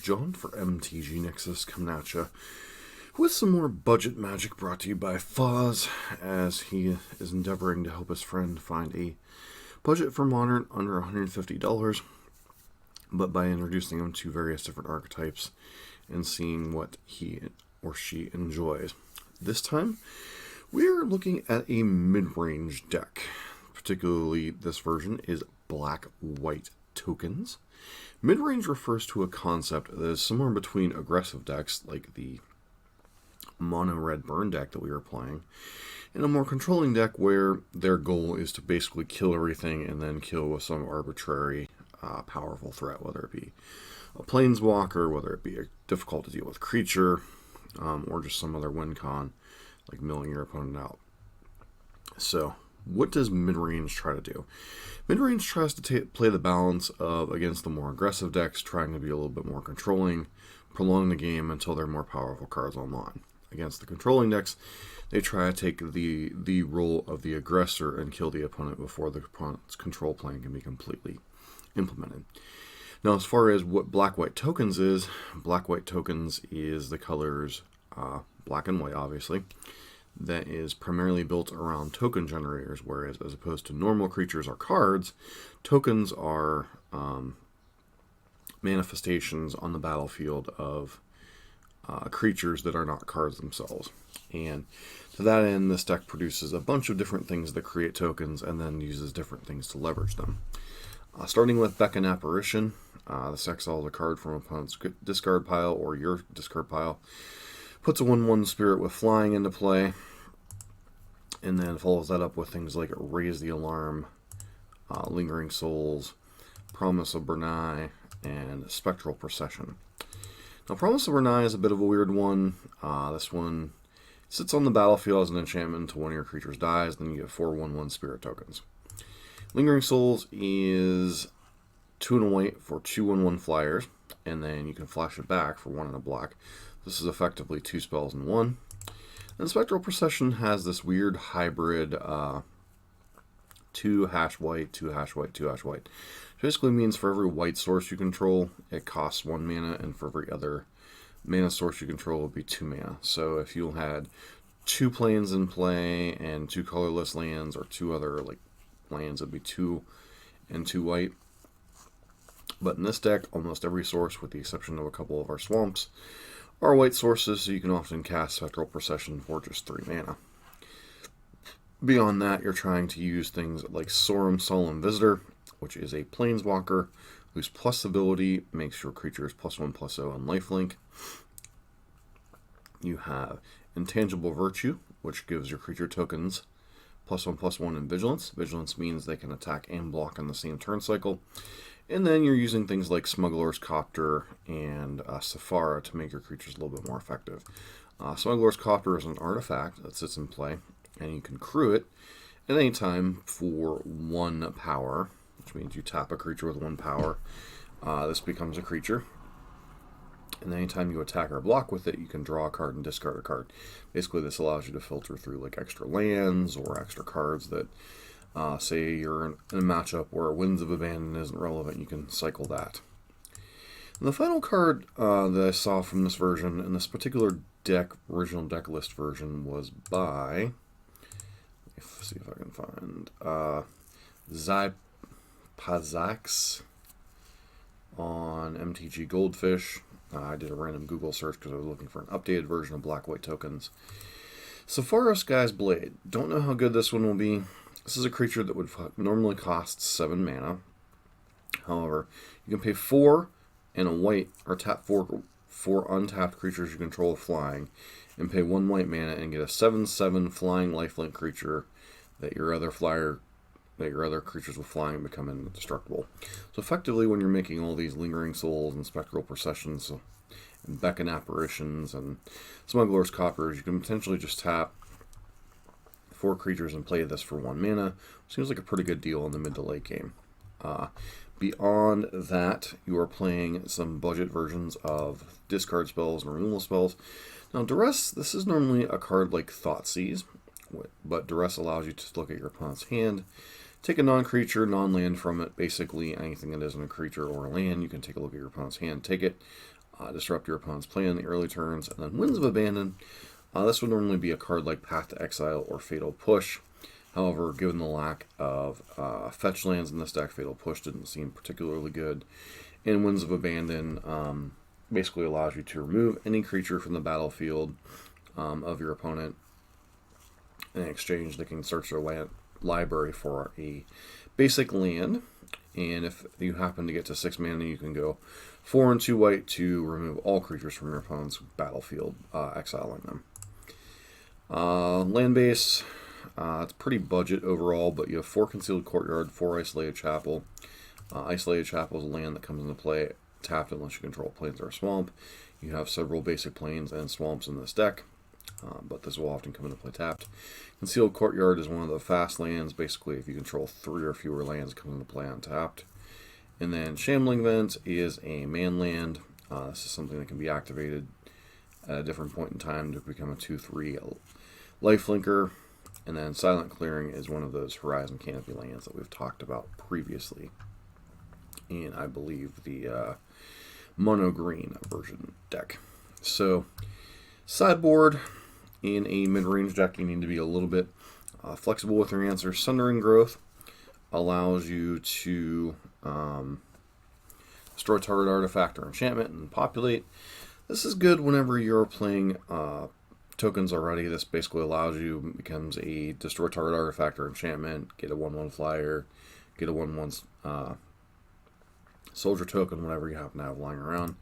John for MTG Nexus coming at you with some more budget magic brought to you by Foz, as he is endeavoring to help his friend find a budget for Modern under $150, but by introducing him to various different archetypes and seeing what he or she enjoys. This time, we're looking at a mid-range deck. Particularly, this version is black-white tokens. Mid-range refers to a concept that is somewhere between aggressive decks, like the mono-red burn deck that we were playing, and a more controlling deck where their goal is to basically kill everything and then kill with some arbitrary, powerful threat, whether it be a planeswalker, whether it be a difficult to deal with creature, or just some other win con, like milling your opponent out. So, what does mid-range try to do? Mid-range tries to play the balance of against the more aggressive decks, trying to be a little bit more controlling, prolong the game until there are more powerful cards online. Against the controlling decks, they try to take the role of the aggressor and kill the opponent before the opponent's control plan can be completely implemented. Now, as far as what black-white tokens is, black-white tokens is the colors black and white, obviously, that is primarily built around token generators, whereas as opposed to normal creatures or cards, tokens are manifestations on the battlefield of creatures that are not cards themselves. And to that end, this deck produces a bunch of different things that create tokens and then uses different things to leverage them. Starting with Beckon Apparition, this exiles a card from opponent's discard pile or your discard pile, puts a 1/1 spirit with flying into play, and then follows that up with things like Raise the Alarm, Lingering Souls, Promise of Bernai, and Spectral Procession. Now, Promise of Bernai is a bit of a weird one. This one sits on the battlefield as an enchantment until one of your creatures dies, then you get 4 1/1 spirit tokens. Lingering Souls is 2 and a white for 2 1/1 flyers, and then you can flash it back for 1 and a black. This is effectively 2 spells in 1. And Spectral Procession has this weird hybrid 2 hash white, 2 hash white, 2 hash white. It basically means for every white source you control, it costs 1 mana, and for every other mana source you control, it would be 2 mana. So if you had 2 planes in play and 2 colorless lands, or 2 other lands, it'd be 2 and 2 white. But in this deck, almost every source, with the exception of a couple of our swamps, are white sources, so you can often cast Spectral Procession for just 3 mana. Beyond that, you're trying to use things like Sorum Solemn Visitor, which is a planeswalker whose plus ability makes your creatures +1/+0 on lifelink. You have Intangible Virtue, which gives your creature tokens +1/+1 in Vigilance. Vigilance means they can attack and block on the same turn cycle. And then you're using things like Smuggler's Copter and Sephara to make your creatures a little bit more effective. Smuggler's Copter is an artifact that sits in play, and you can crew it at any time for 1 power, which means you tap a creature with 1 power. This becomes a creature. And anytime you attack or block with it, you can draw a card and discard a card. Basically, this allows you to filter through extra lands or extra cards that say you're in a matchup where Winds of Abandon isn't relevant, you can cycle that. And the final card that I saw from this version, and this particular deck, original deck list version, was by, let's see if I can find, Zypazax on MTG Goldfish. I did a random Google search because I was looking for an updated version of black-white tokens. Sephara Sky's Blade. Don't know how good this one will be. This is a creature that would normally cost 7 mana. However, you can pay 4 and a white, or tap 4 untapped creatures you control flying, and pay 1 white mana and get a 7/7 flying lifelink creature that your other creatures with flying become indestructible. So effectively, when you're making all these Lingering Souls and Spectral Processions and Beckon Apparitions and Smuggler's Coppers, you can potentially just tap 4 creatures and play this for 1 mana. Seems like a pretty good deal in the mid to late game. Beyond that, you are playing some budget versions of discard spells and removal spells. Now, Duress, this is normally a card like Thoughtseize, but Duress allows you to look at your opponent's hand, take a non-creature, non-land from it, basically anything that isn't a creature or a land. You can take a look at your opponent's hand, take it. disrupt your opponent's play in the early turns. And then Winds of Abandon. This would normally be a card like Path to Exile or Fatal Push. However, given the lack of fetch lands in this deck, Fatal Push didn't seem particularly good. And Winds of Abandon basically allows you to remove any creature from the battlefield of your opponent. In exchange, they can search their land library for a basic land. And if you happen to get to 6 mana, you can go 4 and 2 white to remove all creatures from your opponent's battlefield, exiling them. Land base, it's pretty budget overall, but you have 4 Concealed Courtyard, 4 Isolated Chapel. Isolated Chapel is a land that comes into play tapped unless you control plains or a swamp. You have several basic plains and swamps in this deck, but this will often come into play tapped. Concealed Courtyard is one of the fast lands. Basically, if you control 3 or fewer lands, come into play untapped. And then Shambling Vent is a man land. This is something that can be activated at a different point in time to become a 2/3 lifelinker. And then Silent Clearing is one of those Horizon Canopy lands that we've talked about previously in, I believe, the mono green version deck. So, sideboard, in a mid-range deck, you need to be a little bit flexible with your answers. Sundering Growth allows you to destroy target artifact or enchantment and populate. This is good whenever you're playing tokens already. This basically allows you, becomes a destroy target artifact or enchantment, get a 1/1 flyer, get a 1/1 soldier token, whatever you happen to have lying around.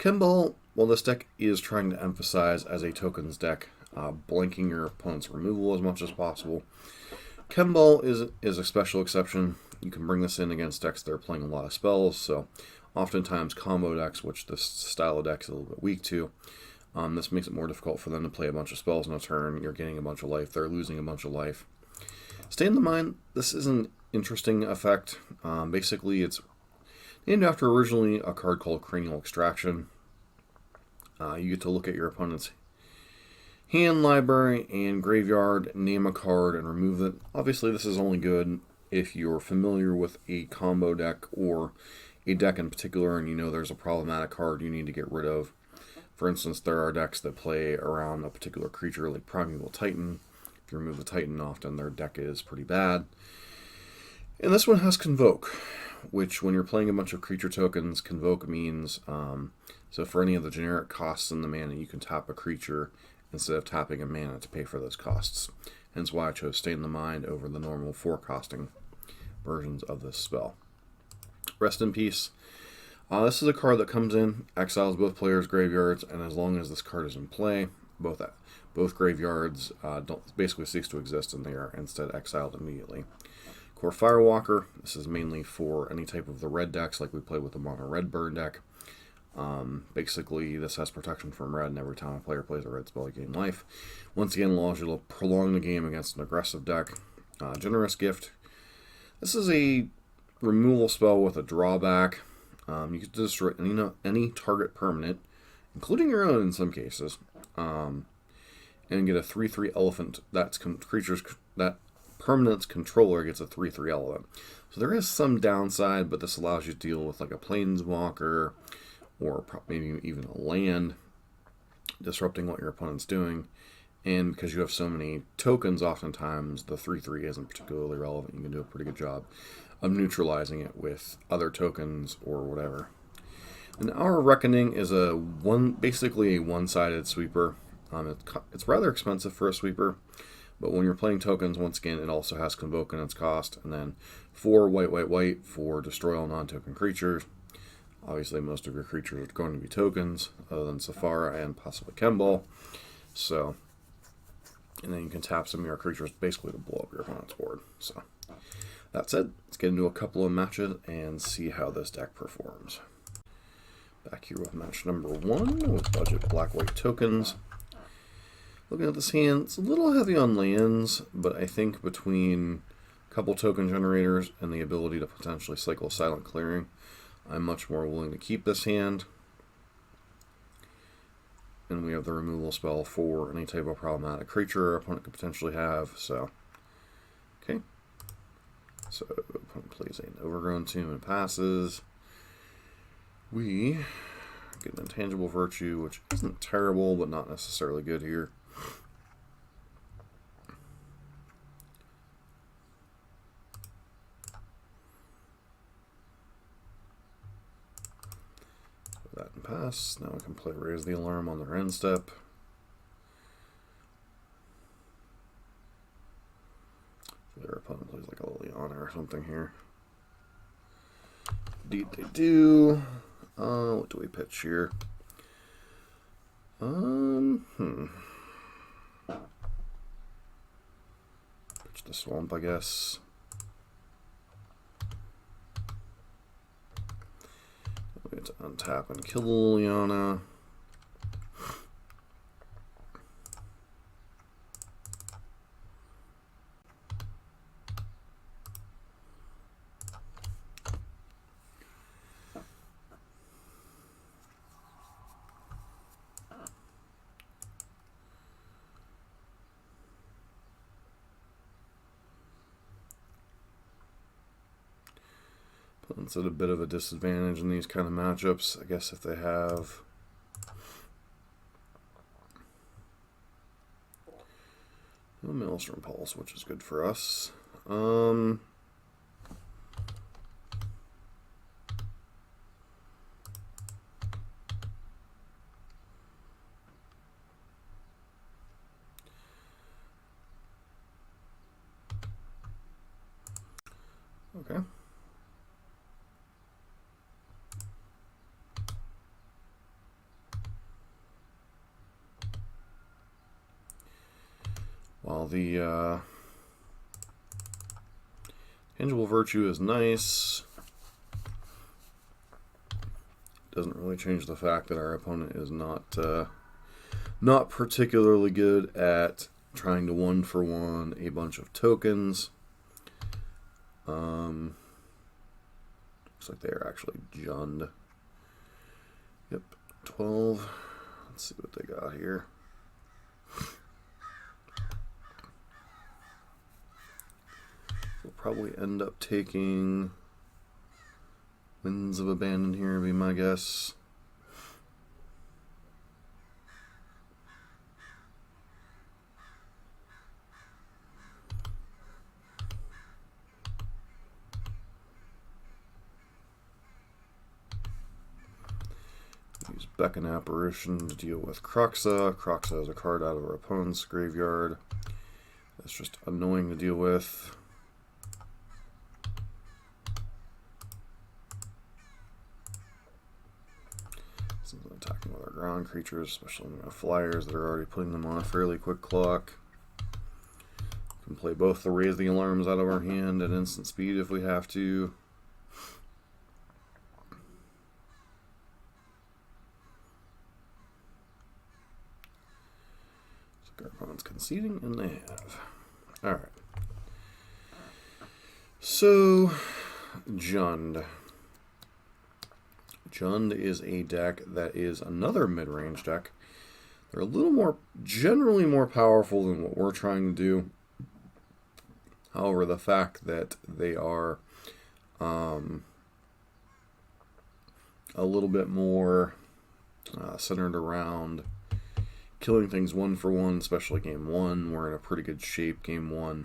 Kembal, well, this deck is trying to emphasize as a tokens deck, blanking your opponent's removal as much as possible. Kembal is a special exception. You can bring this in against decks that are playing a lot of spells, so oftentimes combo decks, which this style of deck is a little bit weak to, this makes it more difficult for them to play a bunch of spells in a turn. You're getting a bunch of life, they're losing a bunch of life. Stay in the Mind, this is an interesting effect. Basically, it's named after originally a card called Cranial Extraction. You get to look at your opponent's hand, library, and graveyard, name a card, and remove it. Obviously, this is only good if you're familiar with a combo deck or a deck in particular and you know there's a problematic card you need to get rid of. For instance, there are decks that play around a particular creature like Primeval Titan. If you remove the Titan, often their deck is pretty bad. And this one has Convoke, which when you're playing a bunch of creature tokens, Convoke means, so for any of the generic costs in the mana, you can tap a creature instead of tapping a mana to pay for those costs. Hence why I chose Stay in the Mind over the normal 4 costing versions of this spell. Rest in Peace. This is a card that comes in, exiles both players' graveyards, and as long as this card is in play, both graveyards don't basically cease to exist, and they are instead exiled immediately. Core Firewalker. This is mainly for any type of the red decks, like we play with the mono red burn deck. Basically, this has protection from red, and every time a player plays a red spell, you gain life. Once again, allows you to prolong the game against an aggressive deck. Generous Gift. This is a removal spell with a drawback. You can destroy any target permanent, including your own in some cases, and get a 3/3 elephant. That permanent's controller gets a 3/3 elephant. So there is some downside, but this allows you to deal with like a planeswalker or maybe even a land, disrupting what your opponent's doing. And because you have so many tokens, oftentimes the 3/3 isn't particularly relevant. You can do a pretty good job of neutralizing it with other tokens or whatever. And Our Reckoning is basically a one-sided sweeper. It's rather expensive for a sweeper, but when you're playing tokens, once again, it also has Convoke in its cost, and then 4 white for destroy all non-token creatures. Obviously, most of your creatures are going to be tokens, other than Safara and possibly Kembal. So, and then you can tap some of your creatures basically to blow up your opponent's board. So, that said, let's get into a couple of matches and see how this deck performs. Back here with match number 1 with budget black-white tokens. Looking at this hand, it's a little heavy on lands, but I think between a couple token generators and the ability to potentially cycle Silent Clearing, I'm much more willing to keep this hand. And we have the removal spell for any type of problematic creature our opponent could potentially have. So, okay. So, opponent plays an Overgrown Tomb and passes. We Get an Intangible Virtue, which isn't terrible, but not necessarily good here. That and pass. Now we can play Raise the Alarm on their end step. Their opponent plays like a Liliana or something here. Indeed they do. What do we pitch here? Pitch the Swamp, I guess. We get to untap and kill the Liliana. Opponent's at a bit of a disadvantage in these kind of matchups. I guess if they have no Maelstrom Pulse, which is good for us. Okay. While the Tangible Virtue is nice, doesn't really change the fact that our opponent is not particularly good at trying to one-for-one a bunch of tokens. Looks like they are actually Jund. Yep, 12. Let's see what they got here. We'll probably end up taking Winds of Abandon here, be my guess. Use Beckon Apparition to deal with Kroxa. Kroxa is a card out of our opponent's graveyard. That's just annoying to deal with. Attacking with our ground creatures, especially when we have flyers that are already putting them on a fairly quick clock. We can play both the Raise the Alarms out of our hand at instant speed if we have to. So our opponent's conceding, and they have. Alright. So, Jund. Jund is a deck that is another mid-range deck. They're a little more, generally more powerful than what we're trying to do. However, the fact that they are a little bit more centered around killing things one for one, especially game one. We're in a pretty good shape game one.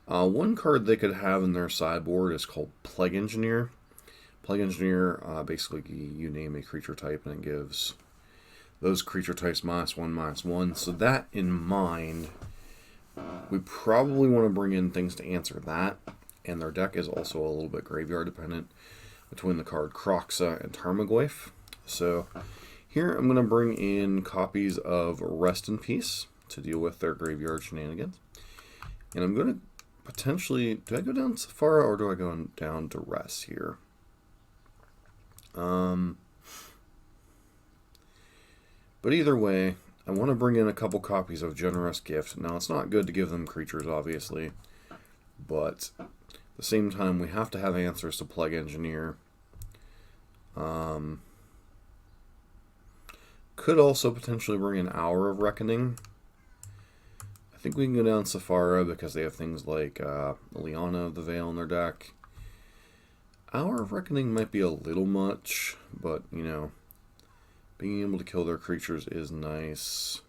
One card they could have in their sideboard is called Plague Engineer. Plague Engineer, basically you name a creature type and it gives those creature types -1/-1. So that in mind, we probably want to bring in things to answer that. And their deck is also a little bit graveyard dependent between the card Kroxa and Tarmogoyf. So here I'm going to bring in copies of Rest in Peace to deal with their graveyard shenanigans. And I'm going to potentially, do I go down Safara or do I go down Duress here? But either way, I want to bring in a couple copies of Generous Gift. Now, it's not good to give them creatures, obviously, but at the same time, we have to have answers to Plague Engineer. Could also potentially bring an Hour of Reckoning. I think we can go down Safara because they have things like Liana of the Veil in their deck. Hour of Reckoning might be a little much, but, you know, Being able to kill their creatures is nice.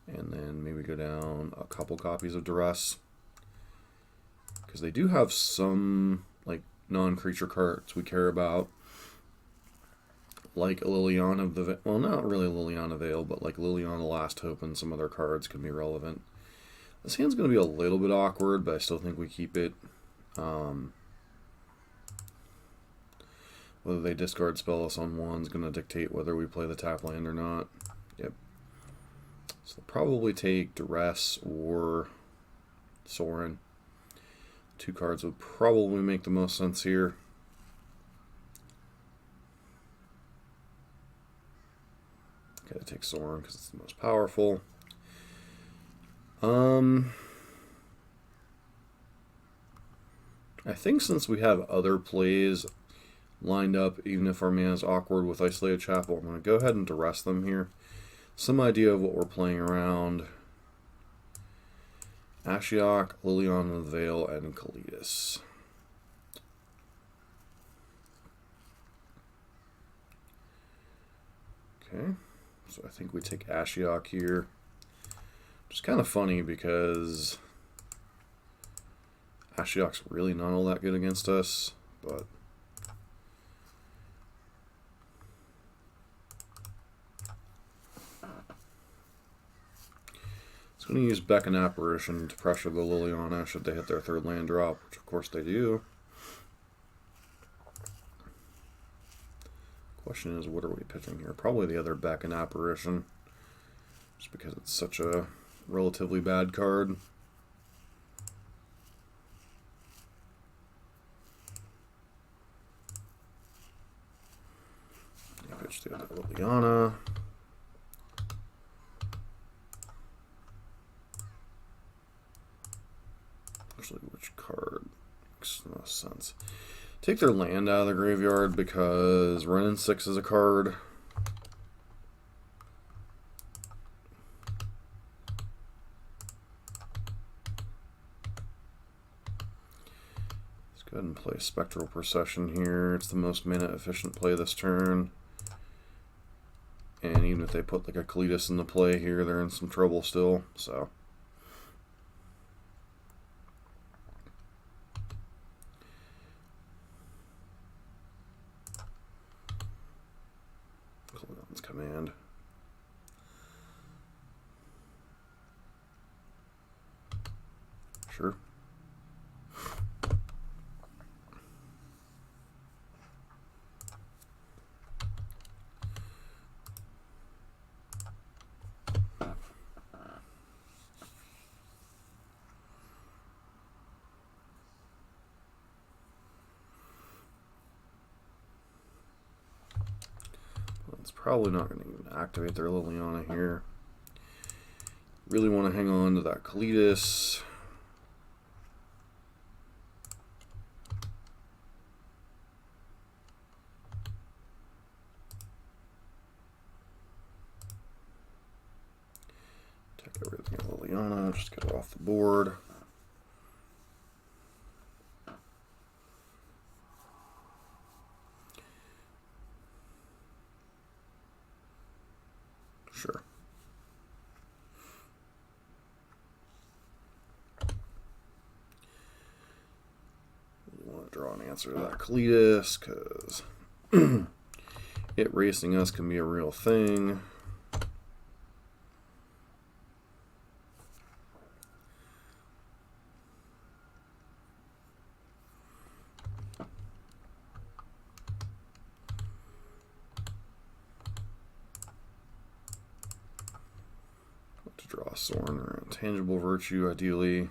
And then maybe go down a couple copies of Duress. Because they do have some like non-creature cards we care about. Like Liliana of the Veil. Well, not really Liliana Veil, but like Liliana Last Hope and some other cards can be relevant. This hand's going to be a little bit awkward, but I still think we keep it. Whether they discard spell us on one is going to dictate whether we play the tap land or not. Yep. So they'll probably take Duress or Sorin. Two cards would probably make the most sense here. Gotta take Sorin because it's the most powerful. I think since we have other plays lined up, even if our mana is awkward with Isolated Chapel, I'm going to go ahead and Duress them here. Some idea of what we're playing around. Ashiok, Liliana the Veil, and Kalidas. Okay, so I think we take Ashiok here. Which is kind of funny because Ashiok's really not all that good against us, but it's going to use Beckon Apparition to pressure the Liliana should they hit their third land drop, which of course they do. Question is, what are we pitching here? Probably the other Beckon Apparition, just because it's such a relatively bad card. I pitch the other Liliana. Actually, which card makes the most sense? Take their land out of the graveyard because Renin 6 is a card. Let's go ahead and play Spectral Procession here. It's the most mana efficient play this turn. And even if they put like a Kalidas into play here, they're in some trouble still. So command. Sure. It's probably not going to even activate their Liliana here. Really want to hang on to that Kalidas. Take everything at Liliana, just get it off the board. Sure. You want to draw an answer to that Kalidas, because it racing us can be a real thing. Draw Sorin or Intangible Virtue, ideally.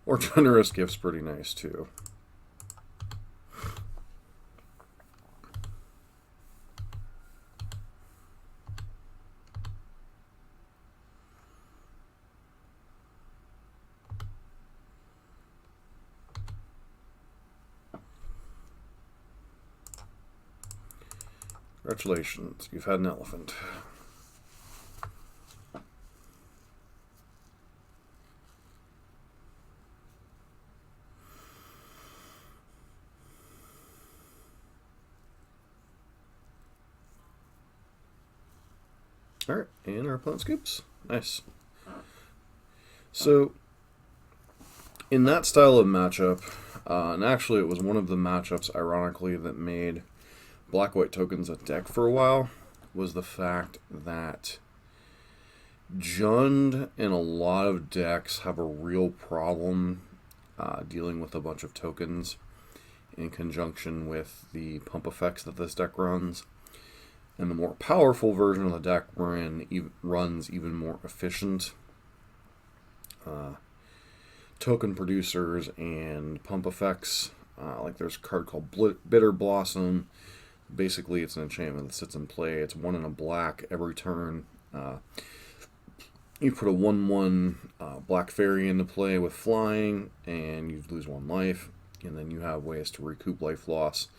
Or Generous Gift's pretty nice, too. Congratulations, you've had an elephant. Alright, and our opponent scoops. Nice. So, in that style of matchup, and actually it was one of the matchups, ironically, that made black-white tokens a deck for a while, was the fact that Jund in a lot of decks have a real problem dealing with a bunch of tokens in conjunction with the pump effects that this deck runs. And the more powerful version of the deck runs even more efficient token producers and pump effects. Like there's a card called Bitter Blossom. Basically, it's an enchantment that sits in play. It's 1 and a black every turn. You put a 1/1 black fairy into play with flying, and you lose 1 life. And then you have ways to recoup life loss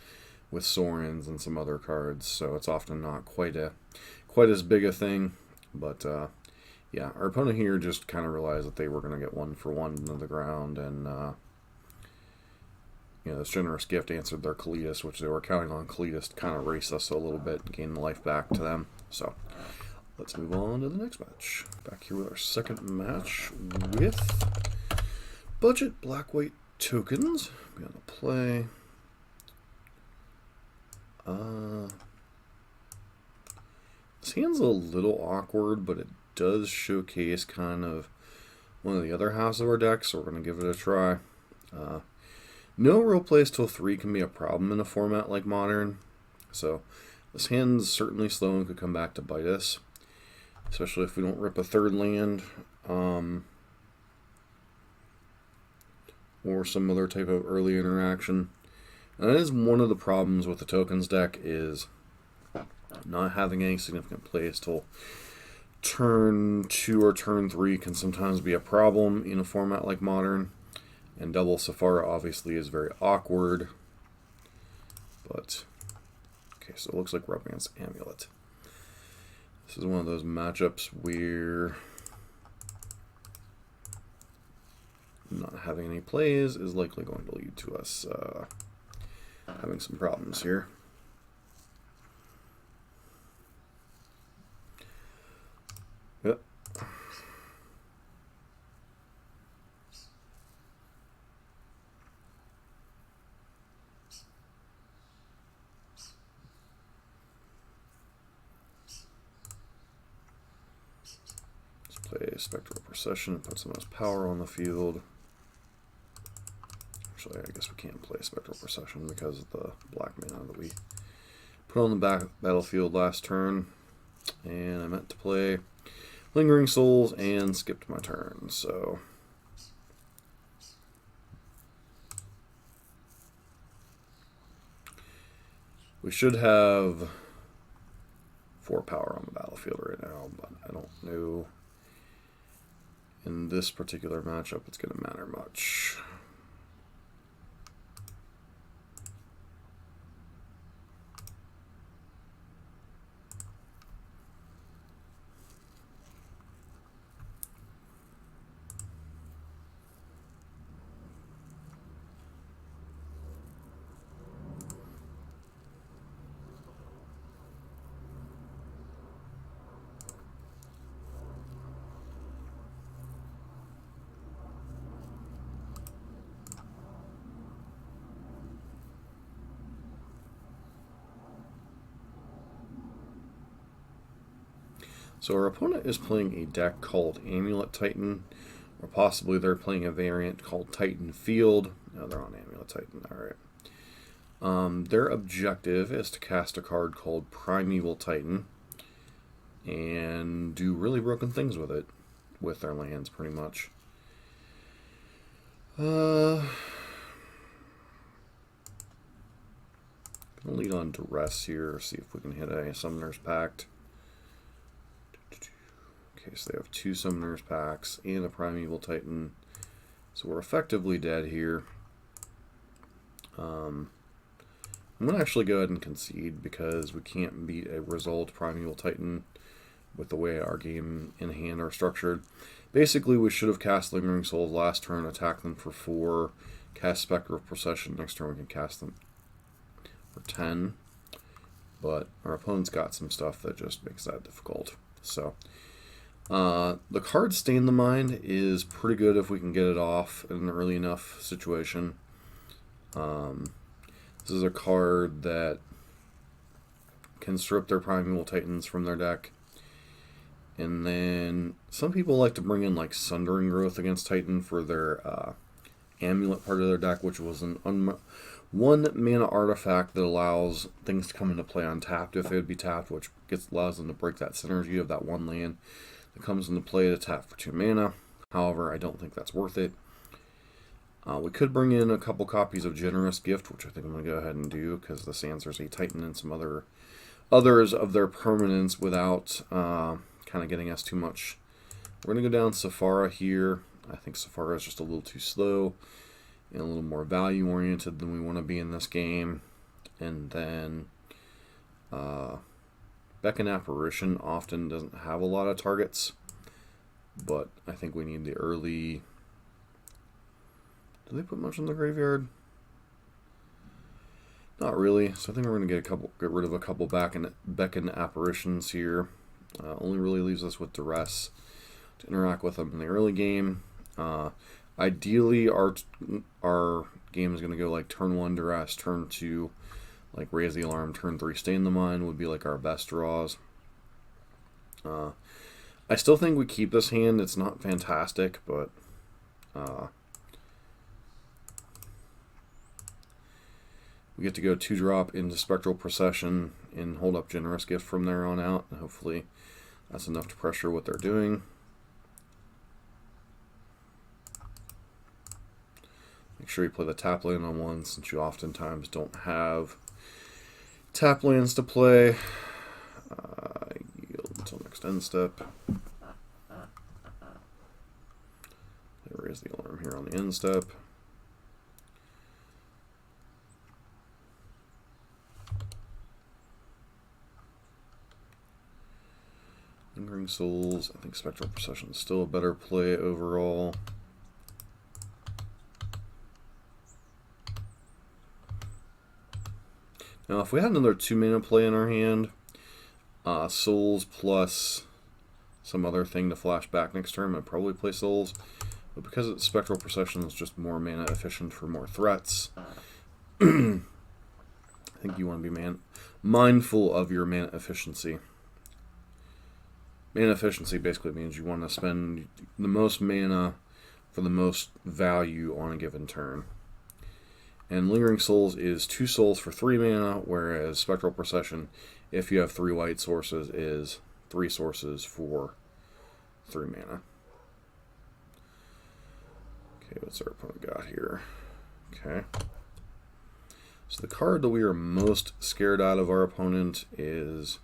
with Sorens and some other cards. So it's often not quite as big a thing. But yeah, our opponent here just kind of realized that they were going to get 1-for-1 into the ground, and this generous gift answered their Kalitas, which they were counting on Kalitas to kind of race us a little bit, gain the life back to them. So let's move on to the next match. Back here with our second match with budget black-white tokens. Be on the play. This hand's a little awkward, but it does showcase kind of one of the other halves of our deck, so we're going to give it a try. No real plays till 3 can be a problem in a format like Modern, so this hand's certainly slow and could come back to bite us, especially if we don't rip a 3rd land or some other type of early interaction. And that is one of the problems with the tokens deck, is not having any significant plays till turn 2 or turn 3 can sometimes be a problem in a format like Modern. And double Sephara obviously is very awkward. But, okay, so it looks like we're up against Amulet. This is one of those matchups where not having any plays is likely going to lead to us having some problems here. Yep. Play Spectral Procession and put some of his power on the field. Actually, I guess we can't play Spectral Procession because of the black mana that we put on the battlefield last turn. And I meant to play Lingering Souls and skipped my turn, so we should have 4 power on the battlefield right now, but I don't know in this particular matchup it's going to matter much. So our opponent is playing a deck called Amulet Titan, or possibly they're playing a variant called Titan Field. No, they're on Amulet Titan, alright. Their objective is to cast a card called Primeval Titan and do really broken things with it, with their lands, pretty much. Gonna lead on Duress here, see if we can hit a Summoner's Pact. Okay, so they have 2 Summoner's Pacts and a Primeval Titan, so we're effectively dead here. I'm going to actually go ahead and concede because we can't beat a Resolved Primeval Titan with the way our game in hand are structured. Basically, we should have cast Lingering Souls last turn, attack them for 4, cast Spectral Procession. Next turn we can cast them for 10. But our opponent's got some stuff that just makes that difficult. So the card Stain the Mind is pretty good if we can get it off in an early enough situation. This is a card that can strip their Primeval Titans from their deck. And then some people like to bring in like Sundering Growth against Titan for their Amulet part of their deck, which was an one mana artifact that allows things to come into play untapped if they'd be tapped, which allows them to break that synergy of that one land that comes into play to tap for 2 mana. However, I don't think that's worth it. We could bring in a couple copies of Generous Gift, which I think I'm going to go ahead and do, because this answers a Titan and some others of their permanence without kind of getting us too much. We're going to go down Sephara here. I think Sephara is just a little too slow and a little more value oriented than we want to be in this game. And then Beckon Apparition often doesn't have a lot of targets, but I think we need the early. Do they put much in the graveyard? Not really. So I think we're going to get rid of a couple Beckon Apparitions here. Only really leaves us with Duress to interact with them in the early game. Ideally, our game is going to go like turn 1 Duress, turn 2 like Raise the Alarm, turn 3 Stain the Mind would be like our best draws. I still think we keep this hand. It's not fantastic, but we get to go 2-drop into Spectral Procession and hold up Generous Gift from there on out. And hopefully that's enough to pressure what they're doing. Make sure you play the tap land on one, since you oftentimes don't have tap lands to play. Yield until next end step. Raise the Alarm here on the end step. Lingering Souls. I think Spectral Procession is still a better play overall. Now, if we had another 2-mana play in our hand, Souls plus some other thing to flash back next turn, I'd probably play Souls. But because it's Spectral Procession is just more mana efficient for more threats, I think you want to be mindful of your mana efficiency. Mana efficiency basically means you want to spend the most mana for the most value on a given turn. And Lingering Souls is 2 souls for 3 mana, whereas Spectral Procession, if you have 3 white sources, is 3 sources for 3 mana. Okay, what's our opponent got here? Okay. So the card that we are most scared out of our opponent is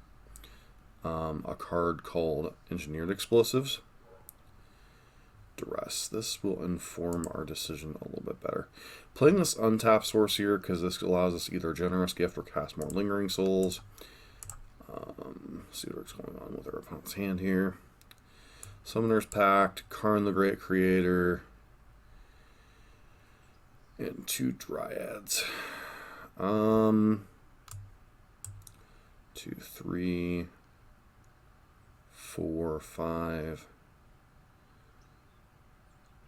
a card called Engineered Explosives. Duress. This will inform our decision a little bit better. Playing this untapped source here, because this allows us either Generous Gift or cast more Lingering Souls. See what's going on with our opponent's hand here. Summoner's Pact, Karn the Great Creator, and 2 Dryads. 2, 3, 4, 5.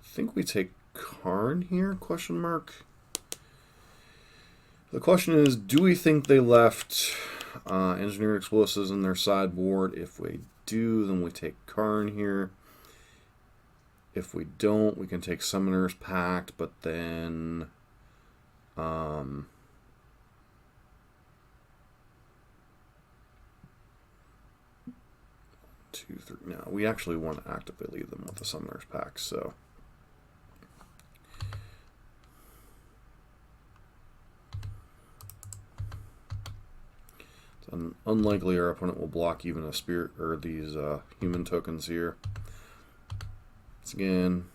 I think we take Karn here, question mark. The question is, do we think they left Engineered Explosives in their sideboard? If we do, then we take Karn here. If we don't, we can take Summoner's Pact, but then 2, 3. No, we actually want to actively leave them with the Summoner's Pact, so unlikely our opponent will block even a spirit or these human tokens here. Once again,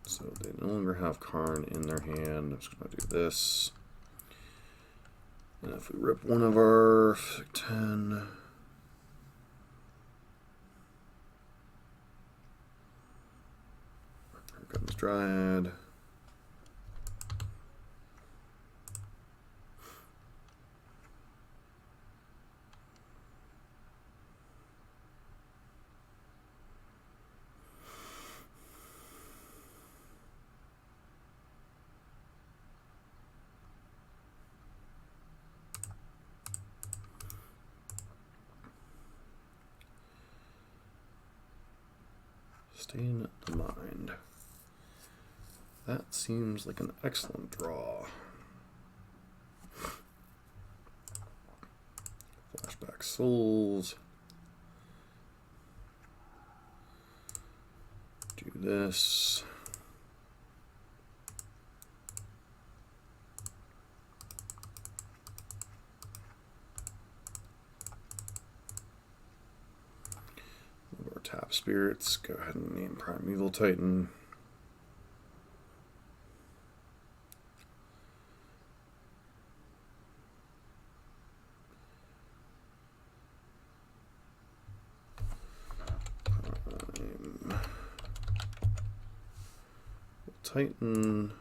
so they no longer have Karn in their hand. I'm just going to do this. And if we rip one of our 10, here comes Dryad. Stain the Mind. That seems like an excellent draw. Flashback Souls. Do this. Move our tap spirits. Go ahead and name Primeval Titan. Titan,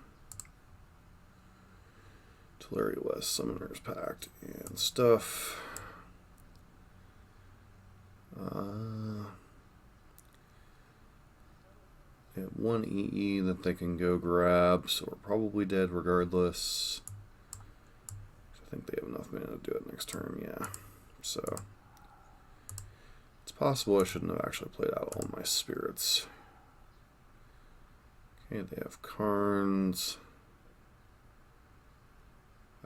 Tulare West, Summoner's Pact, and stuff. They have one EE that they can go grab, so we're probably dead regardless. I think they have enough mana to do it next turn, yeah. So, it's possible I shouldn't have actually played out all my spirits. Okay, they have Karns,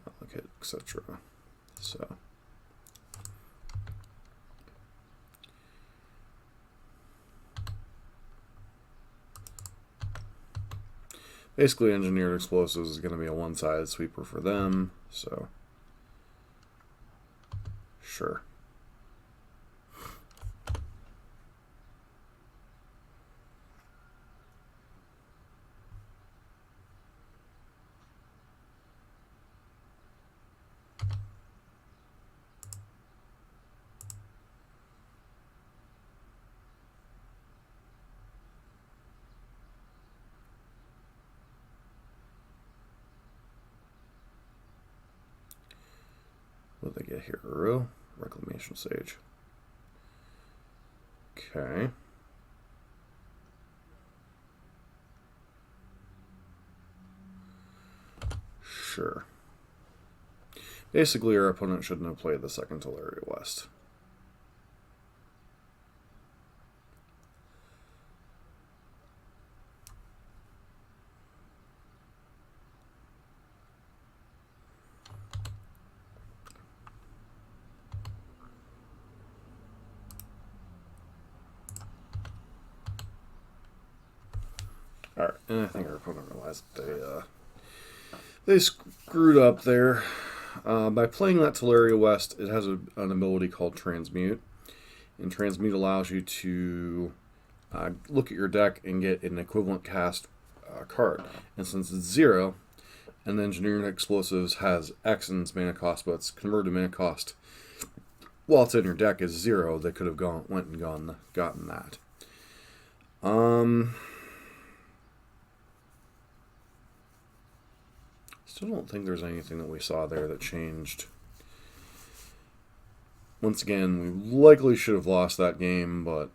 Allocate, etc. So, basically Engineered Explosives is going to be a one-sided sweeper for them, so sure. What did they get here? Uro? Reclamation Sage. Okay. Sure. Basically, our opponent shouldn't have played the second Tulare West. Alright, and I think our opponent realized they screwed up there. By playing that Tulare West, it has an ability called Transmute. And Transmute allows you to look at your deck and get an equivalent cast card. And since it's 0, and then Engineered Explosives has X in its mana cost, but its converted mana cost while it's in your deck is 0, they could have gotten that. Still don't think there's anything that we saw there that changed. Once again, we likely should have lost that game, but,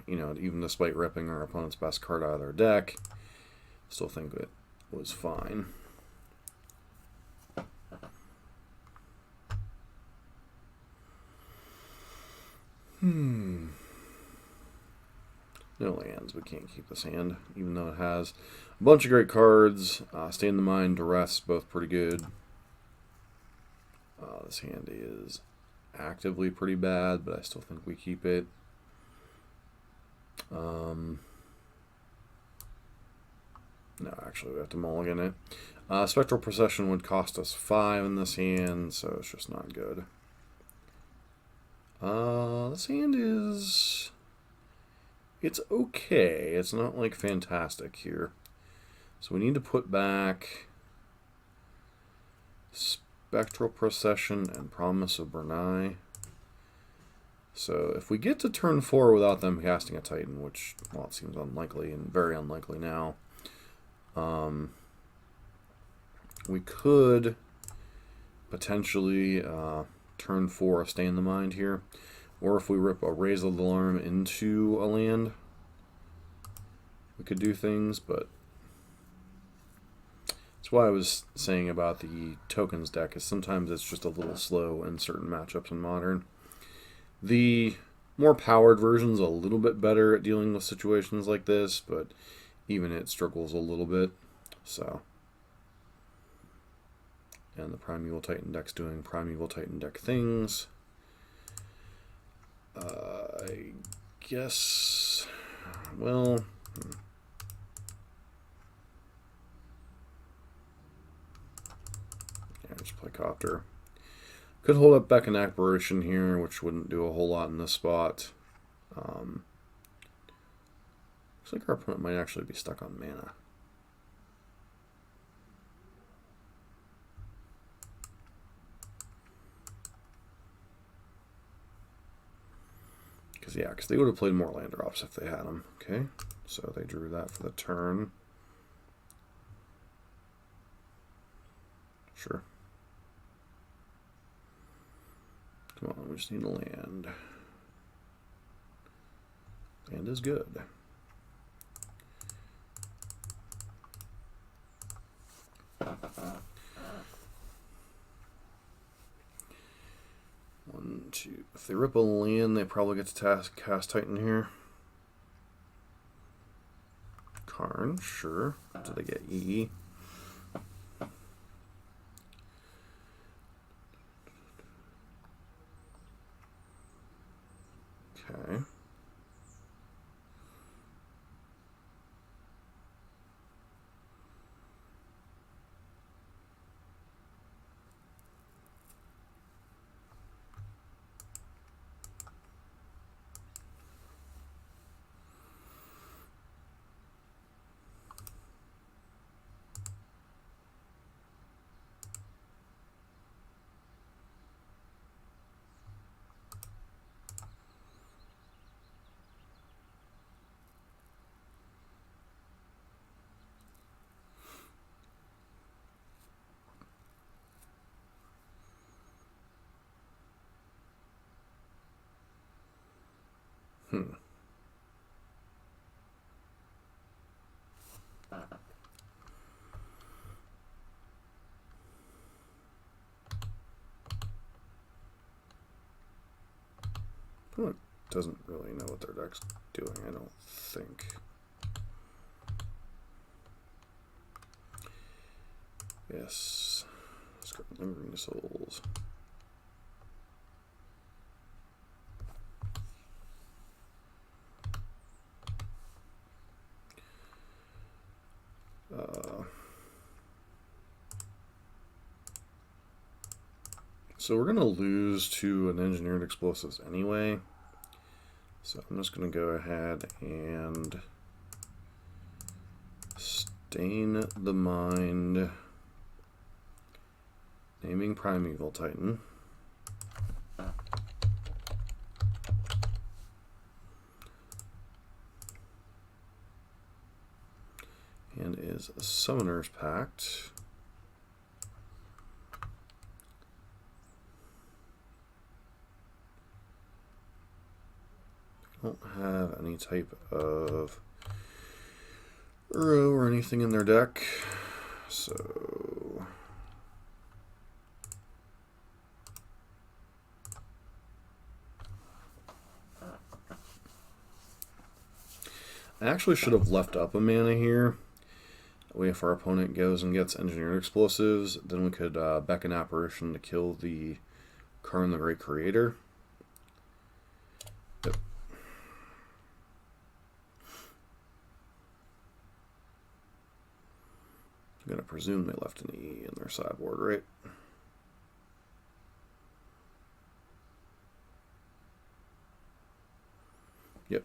you know, even despite ripping our opponent's best card out of their deck, still think it was fine. No lands. We can't keep this hand, even though it has a bunch of great cards. Stain the Mind, Duress, both pretty good. This hand is actively pretty bad, but I still think we keep it. No, actually, we have to mulligan it. Spectral Procession would cost us 5 in this hand, so it's just not good. This hand is... It's okay. It's not, like, fantastic here. So we need to put back Spectral Procession and Promise of Bernai. So if we get to turn 4 without them casting a Titan, which, well, it seems unlikely and very unlikely now, we could potentially turn 4 a Stain the Mind here. Or if we rip a Raise the Alarm into a land, we could do things, but that's why I was saying about the tokens deck, is sometimes it's just a little slow in certain matchups in Modern. The more powered version's a little bit better at dealing with situations like this, but even it struggles a little bit. So, and the Primeval Titan deck's doing Primeval Titan deck things. I guess, well, yeah, just play Copter. Could hold up back an Apparition here, which wouldn't do a whole lot in this spot. Looks like our opponent might actually be stuck on mana. Because they would have played more land drops if they had them. Okay, so they drew that for the turn. Sure. Come on, we just need a land. Land is good. One, two. If they rip a land, they probably get to cast Titan here. Karn, sure. Do they get EE? Okay. Opponent doesn't really know what their deck's doing, I don't think. Yes. Lingering Souls. So we're going to lose to an Engineered Explosives anyway. So I'm just going to go ahead and Stain the Mind, naming Primeval Titan. And is a Summoner's Pact. Don't have any type of Uro or anything in their deck, so I actually should have left up a mana here. That way if our opponent goes and gets Engineered Explosives, then we could beckon Apparition to kill the Karn the Great Creator. Yep. I'm going to presume they left an E in their sideboard, right? Yep.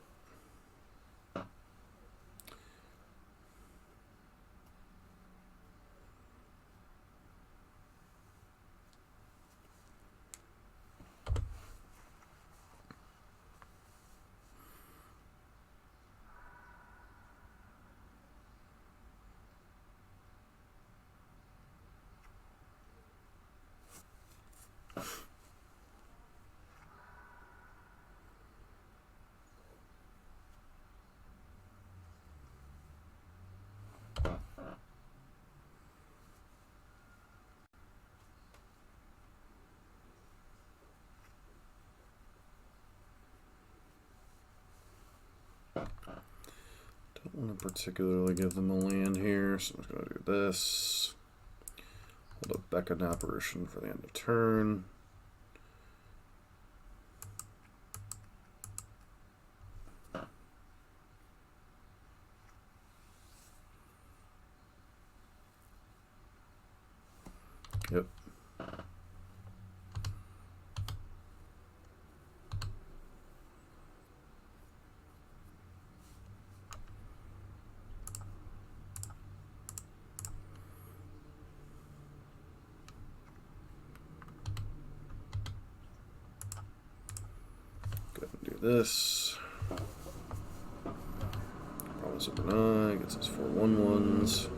want to particularly give them a land here, so I'm just going to do this. Hold a Beckon Apparition for the end of turn. Yep. Go ahead and do this. Probably Super 9, gets us 4 1/1s.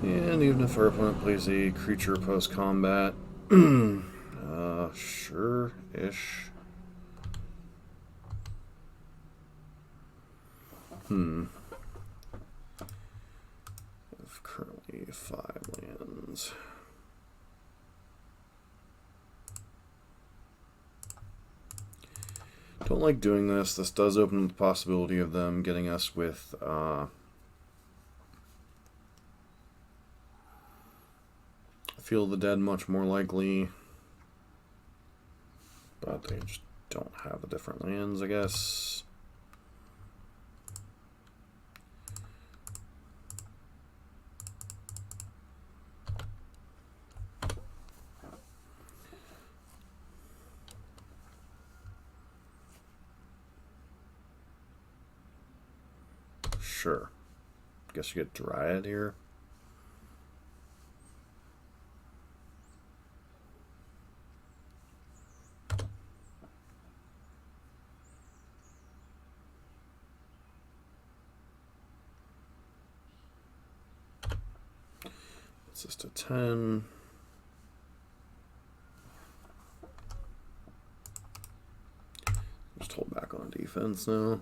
And even if our opponent plays a creature post-combat, sure-ish. I have currently 5 lands. Don't like doing this. This does open the possibility of them getting us with Feel the Dead much more likely, but they just don't have the different lands, I guess. Sure. Guess you get Dryad here. It's just a 10. Just hold back on defense now.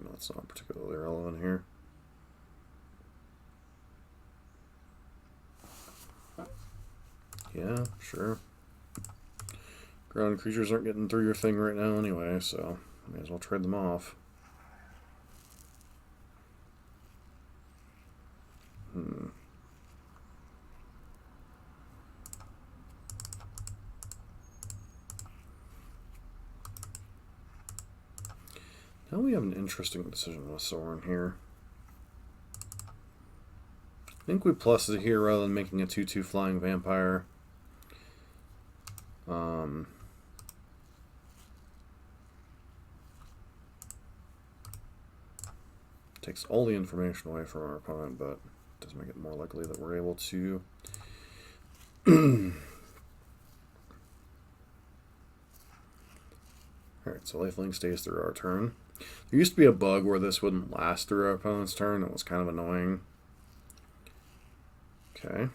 That's not particularly relevant here. Yeah, sure. Ground creatures aren't getting through your thing right now anyway, so may as well trade them off. Now we have an interesting decision with Sorin here. I think we plus it here rather than making a 2/2 flying vampire. Takes all the information away from our opponent, but does make it more likely that we're able to Alright, so lifelink stays through our turn. There used to be a bug where this wouldn't last through our opponent's turn. It was kind of annoying. Okay.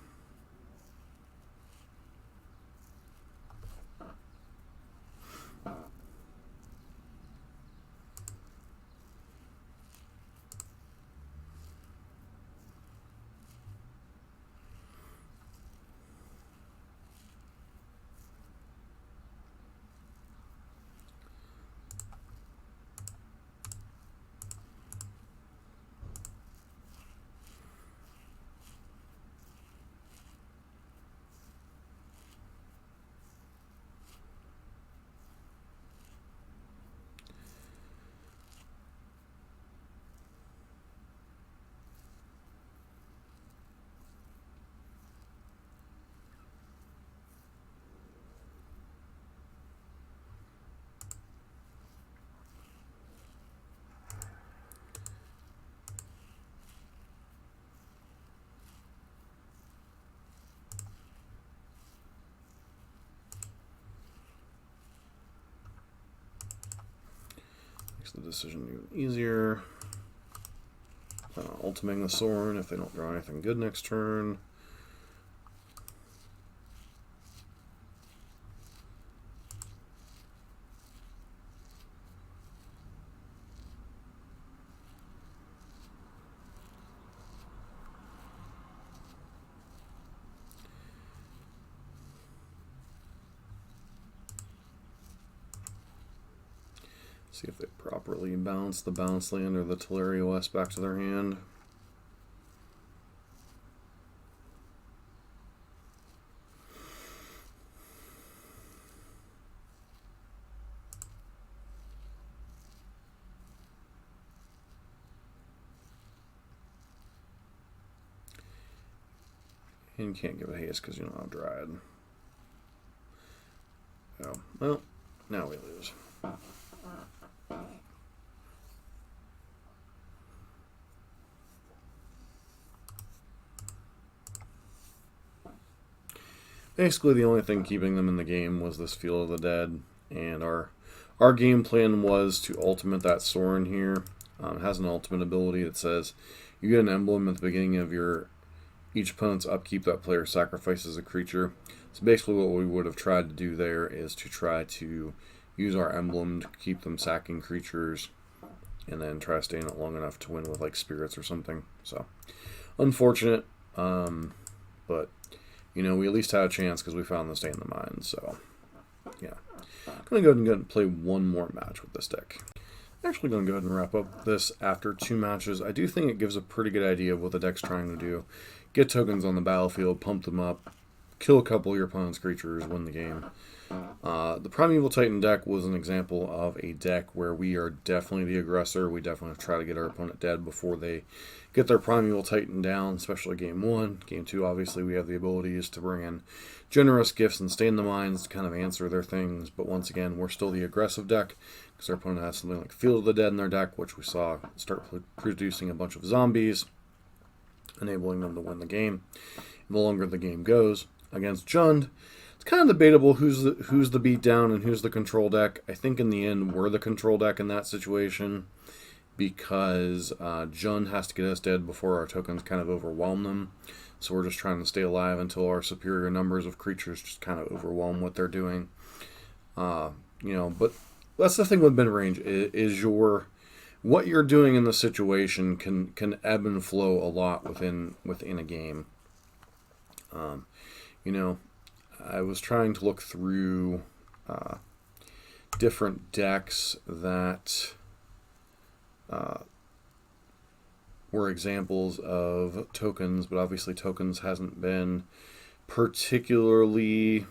Makes the decision even easier. Ultimating the Sorin if they don't draw anything good next turn. See if they properly bounce the bounce land or the Telerio S back to their hand. And you can't give a haste because you don't have Dryad. Oh, well, now we lose. Basically, the only thing keeping them in the game was this Field of the Dead, and our game plan was to ultimate that Sorin here. It has an ultimate ability that says you get an emblem at the beginning of each opponent's upkeep. That player sacrifices a creature. So basically what we would have tried to do there is to try to use our emblem to keep them sacking creatures and then try to stay in it long enough to win with like spirits or something. So unfortunate, but you know, we at least had a chance because we found the Stay in the Mine. So yeah, I'm going to go ahead and play one more match with this deck. I'm actually going to go ahead and wrap up this after 2 matches. I do think it gives a pretty good idea of what the deck's trying to do. Get tokens on the battlefield, pump them up, kill a couple of your opponent's creatures, win the game. The Primeval Titan deck was an example of a deck where we are definitely the aggressor. We definitely try to get our opponent dead before they get their Primeval Titan down, especially Game 1. Game 2, obviously, we have the abilities to bring in generous gifts and Stay in the Mines to kind of answer their things. But once again, we're still the aggressive deck because our opponent has something like Field of the Dead in their deck, which we saw start producing a bunch of zombies, enabling them to win the game. And the longer the game goes, against Jund, it's kind of debatable who's the beatdown and who's the control deck. I think in the end we're the control deck in that situation because Jund has to get us dead before our tokens kind of overwhelm them. So we're just trying to stay alive until our superior numbers of creatures just kind of overwhelm what they're doing. You know, but that's the thing with midrange is what you're doing in the situation can ebb and flow a lot within a game. You know, I was trying to look through different decks that were examples of tokens, but obviously tokens hasn't been particularly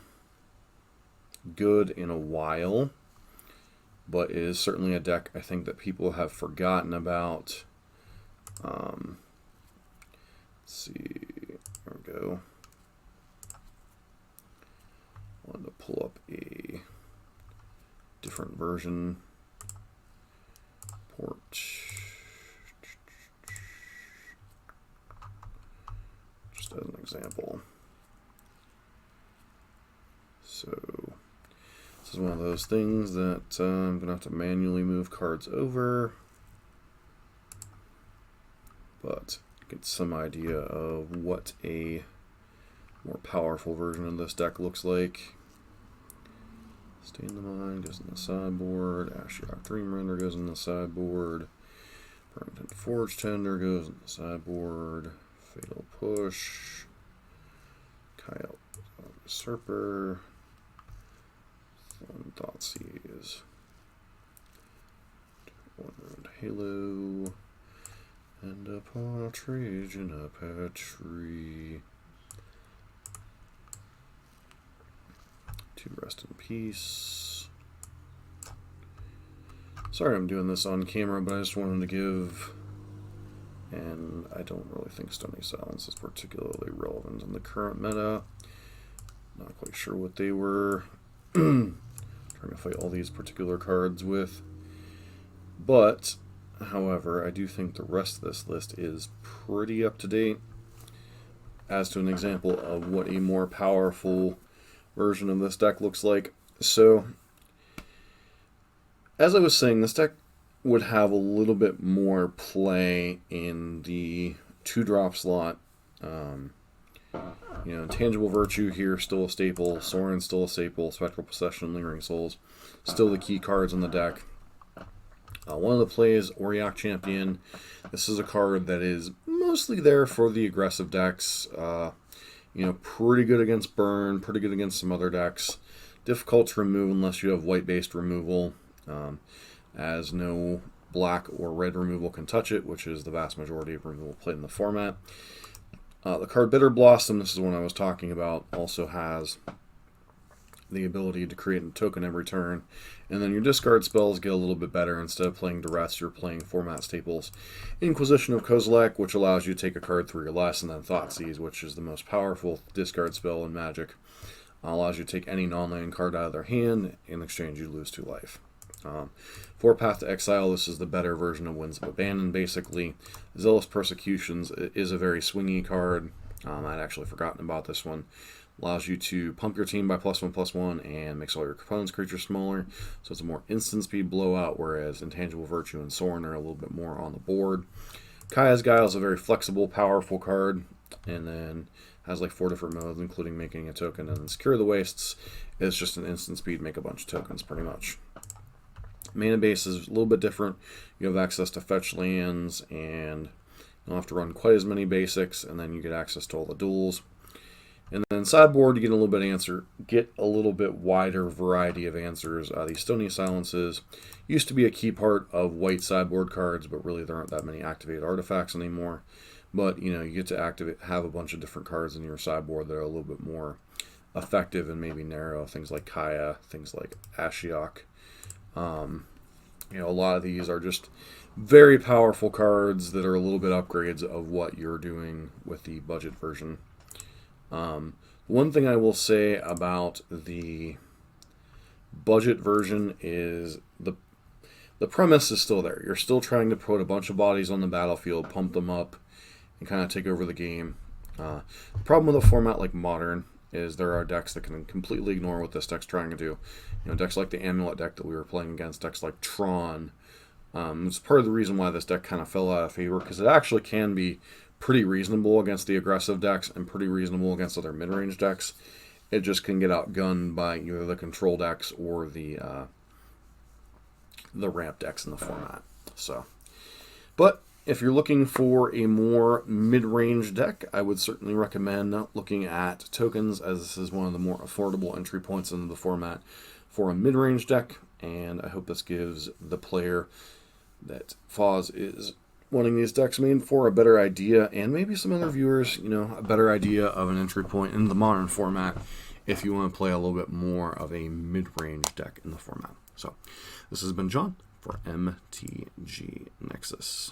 good in a while, but it is certainly a deck I think that people have forgotten about. Let's see, there we go. Wanted to pull up a different version. Port. Just as an example. So this is one of those things that I'm going to have to manually move cards over. But get some idea of what a more powerful version of this deck looks like. Stay in the Mine goes in the sideboard. Ashiok Dreamrender goes in the sideboard. Burrington Forge Tender goes in the sideboard. Fatal Push. Coyote Usurper. Thoughtseize. One Ruined Halo. And a Partridge in a Pear Tree. 2 Rest in Peace. Sorry I'm doing this on camera, but I just wanted to give, and I don't really think Stony Silence is particularly relevant in the current meta. Not quite sure what they were trying to fight all these particular cards with. But, however, I do think the rest of this list is pretty up to date as to an example of what a more powerful version of this deck looks like. So, as I was saying, this deck would have a little bit more play in the 2-drop slot. You know, Tangible Virtue here, still a staple. Sorin, still a staple. Spectral Possession, Lingering Souls, still the key cards in the deck. One of the plays, Auriok Champion. This is a card that is mostly there for the aggressive decks. You know, pretty good against burn, pretty good against some other decks. Difficult to remove unless you have white-based removal. as no black or red removal can touch it, which is the vast majority of removal played in the format. The card Bitter Blossom, this is one I was talking about, also has the ability to create a token every turn, and then your discard spells get a little bit better. Instead of playing Duress, you're playing format staples Inquisition of Kozilek, which allows you to take a card 3 or less, and then Thoughtseize, which is the most powerful discard spell in Magic. Allows you to take any non-land card out of their hand. In exchange, you lose 2 life. For Path to Exile, this is the better version of Winds of Abandon, basically. Zealous Persecutions is a very swingy card. I'd actually forgotten about this one. Allows you to pump your team by +1/+1 and makes all your opponent's creatures smaller. So it's a more instant speed blowout, whereas Intangible Virtue and Sorin are a little bit more on the board. Kaya's Guile is a very flexible, powerful card, and then has like 4 different modes, including making a token. And Secure the Wastes is just an instant speed, make a bunch of tokens, pretty much. Mana base is a little bit different. You have access to fetch lands, and you don't have to run quite as many basics, and then you get access to all the duels. And then sideboard, you get a little bit wider variety of answers. These Stony Silences used to be a key part of white sideboard cards, but really there aren't that many activated artifacts anymore. But you get to have a bunch of different cards in your sideboard that are a little bit more effective and maybe narrow. Things like Kaya, things like Ashiok. A lot of these are just very powerful cards that are a little bit upgrades of what you're doing with the budget version. One thing I will say about the budget version is the premise is still there. You're still trying to put a bunch of bodies on the battlefield, pump them up, and kind of take over the game. The problem with a format like Modern is there are decks that can completely ignore what this deck's trying to do. Decks like the Amulet deck that we were playing against, decks like Tron. It's part of the reason why this deck kind of fell out of favor, because it actually can be pretty reasonable against the aggressive decks and pretty reasonable against other mid-range decks. It just can get outgunned by either the control decks or the ramp decks in the format. But if you're looking for a more mid-range deck, I would certainly recommend looking at tokens, as this is one of the more affordable entry points into the format for a mid-range deck. And I hope this gives the player that Foz is wanting these decks made for a better idea, and maybe some other viewers, a better idea of an entry point in the Modern format if you want to play a little bit more of a mid-range deck in the format. So, this has been John for MTG Nexus.